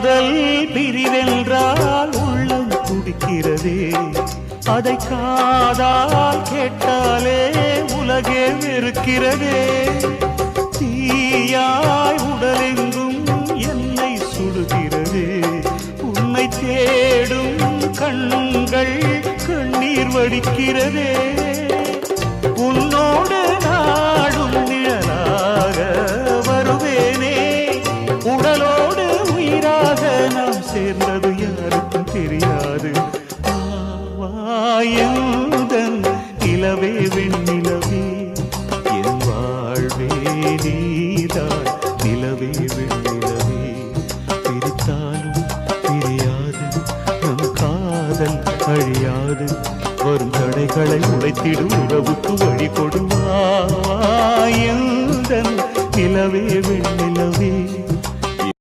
காதல் பிரிவென்றால் உள்ளம் துடிக்கிறதே, அதை காதால் கேட்டாலே உலகே வெறுக்கிறதே. தீயாய் உடலெங்கும் என்னை சுடுகிறதே, உன்னை தேடும் கண்கள் கண்ணீர் வடிக்கிறதே. உன்னோடு நாடும் நிழலாக வருவேனே, உடலோடு உயிராக நாம் சேர்ந்தது யாருக்கும் தெரியாது. வாயந்தன் நிலவே வெண்ணிலவே, என் வாழ்வே நீதான் நிலவே வெண்ணிலவே. பிரித்தாலும் பிரியாது நம் காதல் அழியாது, வரும் தடைகளை உடைத்திடும் உறவுக்கு வழி கொடுவாயந்தன் நிலவே வெண்ணிலவே.